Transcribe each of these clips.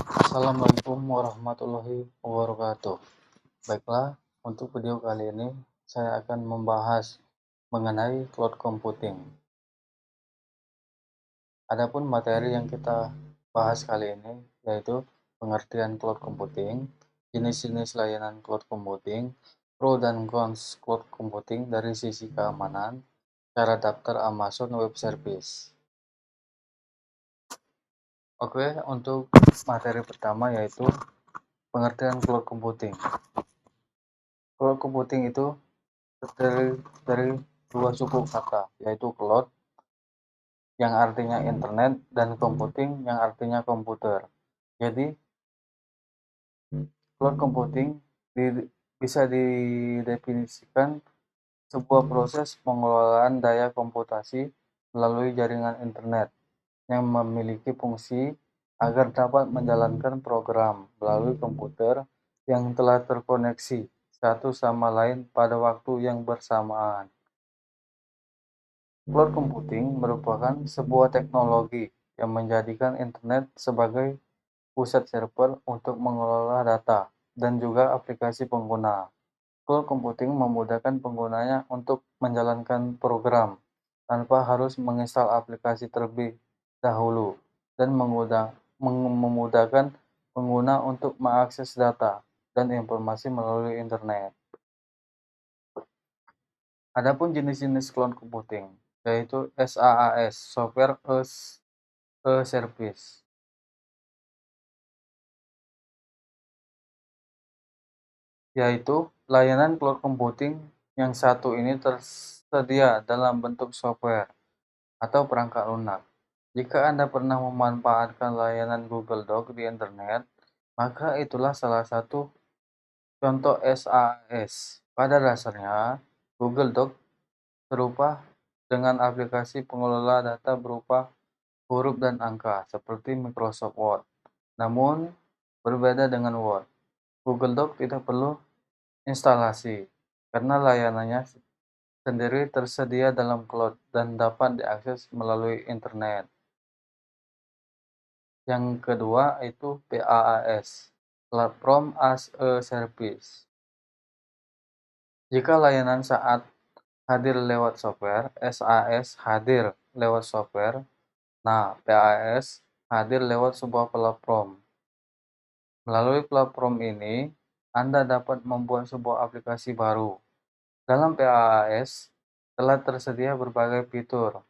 Assalamualaikum warahmatullahi wabarakatuh. Baiklah, untuk video kali ini saya akan membahas mengenai cloud computing. Adapun materi yang kita bahas kali ini yaitu pengertian cloud computing, jenis-jenis layanan cloud computing, pro dan cons cloud computing dari sisi keamanan, cara daftar Amazon Web Service. Oke, untuk materi pertama yaitu pengertian cloud computing. Cloud computing itu dari dua suku kata, yaitu cloud yang artinya internet dan computing yang artinya komputer. Jadi, cloud computing bisa didefinisikan sebuah proses pengelolaan daya komputasi melalui jaringan internet yang memiliki fungsi agar dapat menjalankan program melalui komputer yang telah terkoneksi satu sama lain pada waktu yang bersamaan. Cloud computing merupakan sebuah teknologi yang menjadikan internet sebagai pusat server untuk mengelola data dan juga aplikasi pengguna. Cloud computing memudahkan penggunanya untuk menjalankan program tanpa harus menginstal aplikasi terlebih dahulu dan memudahkan pengguna untuk mengakses data dan informasi melalui internet. Adapun jenis-jenis cloud computing yaitu SaaS, Software as a Service, yaitu layanan cloud computing yang satu ini tersedia dalam bentuk software atau perangkat lunak. Jika Anda pernah memanfaatkan layanan Google Doc di internet, maka itulah salah satu contoh SaaS. Pada dasarnya, Google Doc serupa dengan aplikasi pengelola data berupa huruf dan angka seperti Microsoft Word. Namun, berbeda dengan Word, Google Doc tidak perlu instalasi karena layanannya sendiri tersedia dalam cloud dan dapat diakses melalui internet. Yang kedua itu PaaS, Platform as a Service. Jika layanan saat hadir lewat software, SaaS hadir lewat software, nah PaaS hadir lewat sebuah platform. Melalui platform ini, Anda dapat membuat sebuah aplikasi baru. Dalam PaaS, telah tersedia berbagai fitur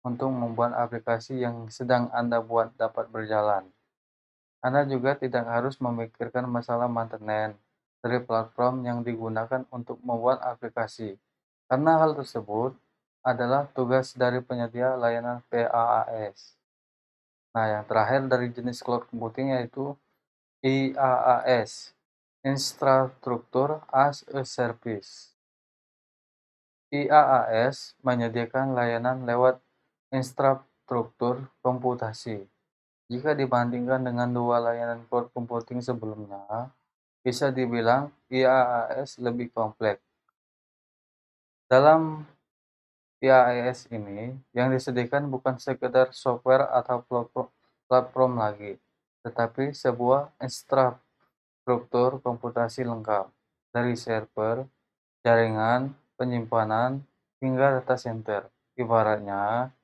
untuk membuat aplikasi yang sedang Anda buat dapat berjalan. Anda juga tidak harus memikirkan masalah maintenance dari platform yang digunakan untuk membuat aplikasi, karena hal tersebut adalah tugas dari penyedia layanan PaaS. Nah, yang terakhir dari jenis cloud computing yaitu IaaS, Infrastructure as a Service. IaaS menyediakan layanan lewat infrastruktur komputasi. Jika dibandingkan dengan dua layanan cloud computing sebelumnya, bisa dibilang IaaS lebih kompleks. Dalam IaaS ini, yang disediakan bukan sekedar software atau platform lagi, tetapi sebuah infrastruktur komputasi lengkap, dari server, jaringan, penyimpanan, hingga data center. Ibaratnya,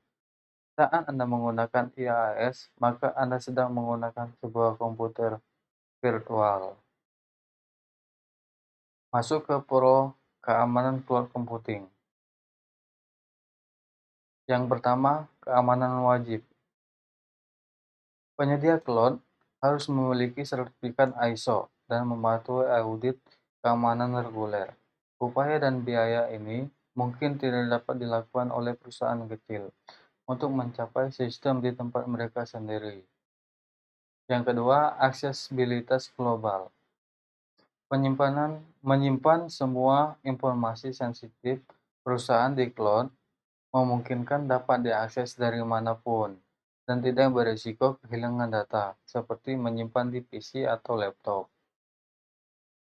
saat Anda menggunakan IaaS, maka Anda sedang menggunakan sebuah komputer virtual. Masuk ke pro keamanan cloud computing. Yang pertama, keamanan wajib. Penyedia cloud harus memiliki sertifikat ISO dan mematuhi audit keamanan reguler. Upaya dan biaya ini mungkin tidak dapat dilakukan oleh perusahaan kecil untuk mencapai sistem di tempat mereka sendiri. Yang kedua, aksesibilitas global. Menyimpan semua informasi sensitif perusahaan di cloud memungkinkan dapat diakses dari manapun dan tidak berisiko kehilangan data, seperti menyimpan di PC atau laptop.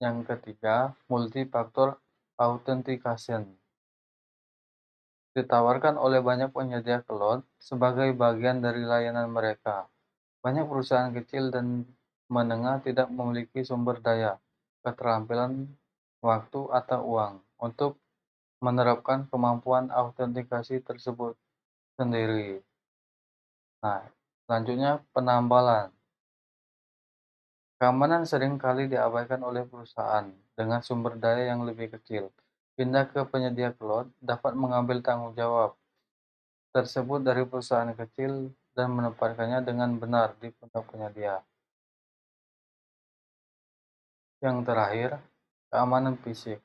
Yang ketiga, multi-factor authentication. Ditawarkan oleh banyak penyedia cloud sebagai bagian dari layanan mereka. Banyak perusahaan kecil dan menengah tidak memiliki sumber daya, keterampilan, waktu, atau uang untuk menerapkan kemampuan autentikasi tersebut sendiri. Nah, selanjutnya penambalan. Keamanan sering kali diabaikan oleh perusahaan dengan sumber daya yang lebih kecil. Pindah ke penyedia cloud dapat mengambil tanggung jawab tersebut dari perusahaan kecil dan menempatkannya dengan benar di pundak penyedia. Yang terakhir, keamanan fisik.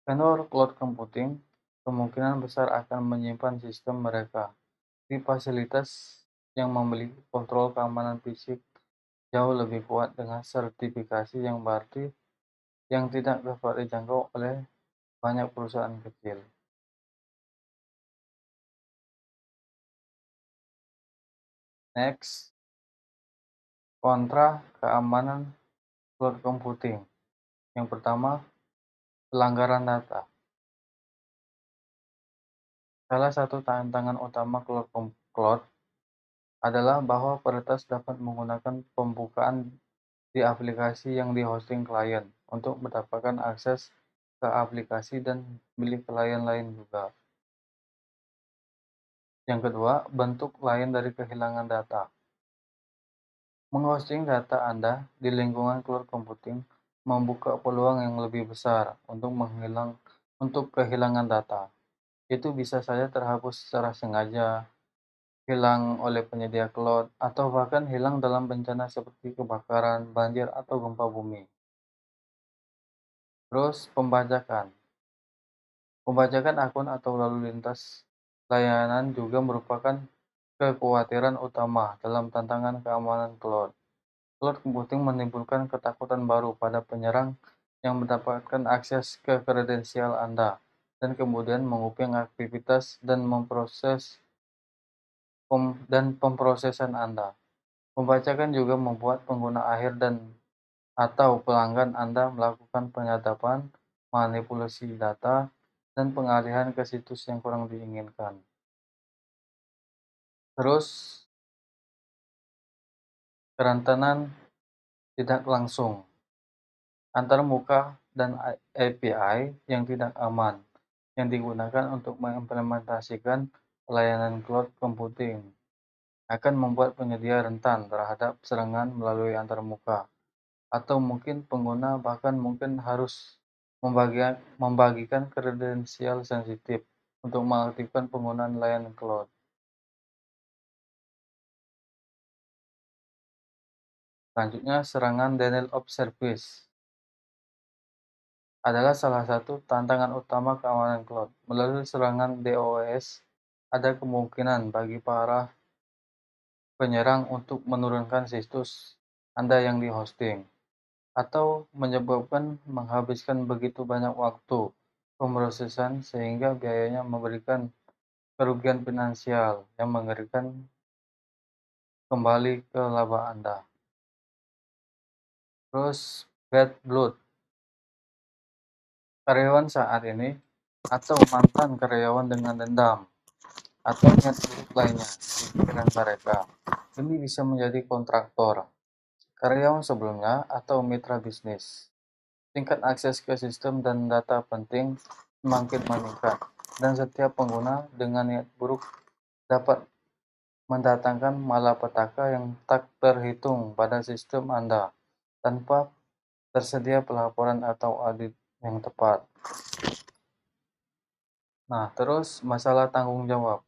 Vendor cloud computing kemungkinan besar akan menyimpan sistem mereka di fasilitas yang memiliki kontrol keamanan fisik jauh lebih kuat dengan sertifikasi yang berarti yang tidak dapat dijangkau oleh banyak perusahaan kecil. Next, kontra keamanan cloud computing. Yang pertama, pelanggaran data. Salah satu tantangan utama cloud adalah bahwa peretas dapat menggunakan pembukaan di aplikasi yang di-hosting klien untuk mendapatkan akses ke aplikasi dan milik klien lain juga. Yang kedua, bentuk lain dari kehilangan data. Menghosting data Anda di lingkungan cloud computing membuka peluang yang lebih besar untuk kehilangan data. Itu bisa saja terhapus secara sengaja, hilang oleh penyedia cloud, atau bahkan hilang dalam bencana seperti kebakaran, banjir, atau gempa bumi. Terus pembajakan. Pembajakan akun atau lalu lintas layanan juga merupakan kekhawatiran utama dalam tantangan keamanan cloud. Cloud computing menimbulkan ketakutan baru pada penyerang yang mendapatkan akses ke kredensial Anda dan kemudian menguping aktivitas dan pemrosesan Anda. Pembajakan juga membuat pengguna akhir atau pelanggan Anda melakukan penyadapan, manipulasi data, dan pengalihan ke situs yang kurang diinginkan. Terus, kerentanan tidak langsung antar muka dan API yang tidak aman yang digunakan untuk mengimplementasikan pelayanan cloud computing akan membuat penyedia rentan terhadap serangan melalui antarmuka, atau mungkin pengguna bahkan mungkin harus membagikan kredensial sensitif untuk mengaktifkan penggunaan layanan cloud. Selanjutnya, serangan denial of service adalah salah satu tantangan utama keamanan cloud. Melalui serangan DOS, ada kemungkinan bagi para penyerang untuk menurunkan situs Anda yang di-hosting, atau menyebabkan menghabiskan begitu banyak waktu pemrosesan sehingga biayanya memberikan kerugian finansial yang mengerikan kembali ke laba Anda. Terus, bad blood. Karyawan saat ini atau mantan karyawan dengan dendam atau niat buruk lainnya di pikiran mereka. Ini bisa menjadi kontraktor, karyawan sebelumnya, atau mitra bisnis. Tingkat akses ke sistem dan data penting semakin meningkat, dan setiap pengguna dengan niat buruk dapat mendatangkan malapetaka yang tak terhitung pada sistem Anda tanpa tersedia pelaporan atau audit yang tepat. Nah, terus masalah tanggung jawab.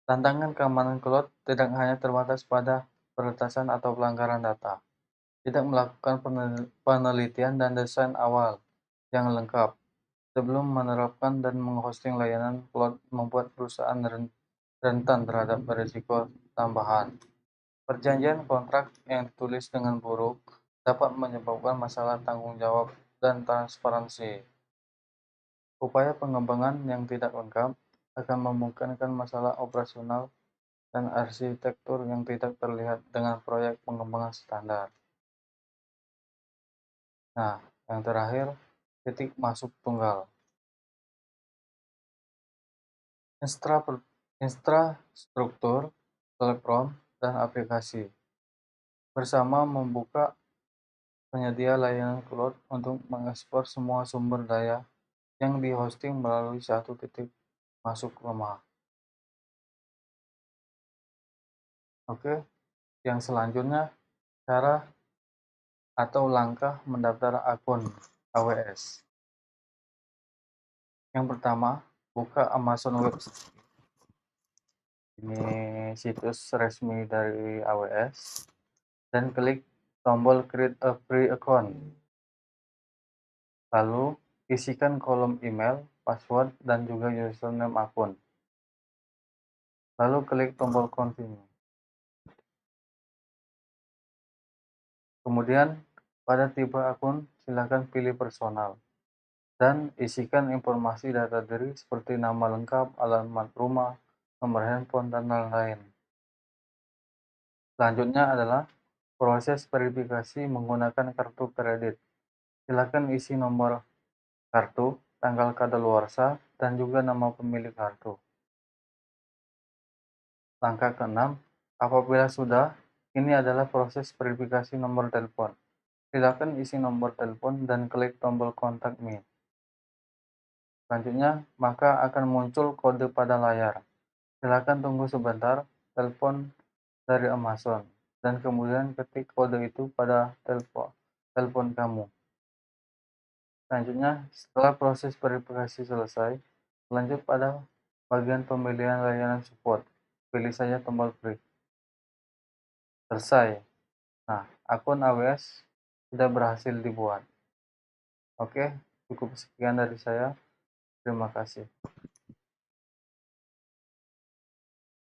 Tantangan keamanan cloud tidak hanya terbatas pada peretasan atau pelanggaran data. Tidak melakukan penelitian dan desain awal yang lengkap sebelum menerapkan dan menghosting layanan cloud membuat perusahaan rentan terhadap berisiko tambahan. Perjanjian kontrak yang ditulis dengan buruk dapat menyebabkan masalah tanggung jawab dan transparansi. Upaya pengembangan yang tidak lengkap akan memungkinkan masalah operasional dan arsitektur yang tidak terlihat dengan proyek pengembangan standar. Nah, yang terakhir, titik masuk tunggal. Infrastruktur, platform, dan aplikasi, bersama membuka penyedia layanan cloud untuk mengekspor semua sumber daya yang di-hosting melalui satu titik masuk rumah. Oke, yang selanjutnya cara atau langkah mendaftar akun AWS. Yang pertama, buka Amazon Web. Ini situs resmi dari AWS dan klik tombol Create a Free Account. Lalu, isikan kolom email, password, dan juga username akun. Lalu klik tombol Continue. Kemudian, pada tipe akun, silakan pilih personal dan isikan informasi data diri seperti nama lengkap, alamat rumah, nomor handphone, dan lain-lain. Selanjutnya adalah proses verifikasi menggunakan kartu kredit. Silakan isi nomor kartu, tanggal kadaluarsa, dan juga nama pemilik kartu. Langkah ke-6, apabila sudah, ini adalah proses verifikasi nomor telepon. Silakan isi nomor telepon dan klik tombol kontak me. Selanjutnya, maka akan muncul kode pada layar. Silakan tunggu sebentar, telepon dari Amazon, dan kemudian ketik kode itu pada telepon kamu. Selanjutnya, setelah proses verifikasi selesai, lanjut pada bagian pemilihan layanan support. Pilih saja tombol free. Selesai. Nah, akun AWS sudah berhasil dibuat. Oke, cukup sekian dari saya. Terima kasih.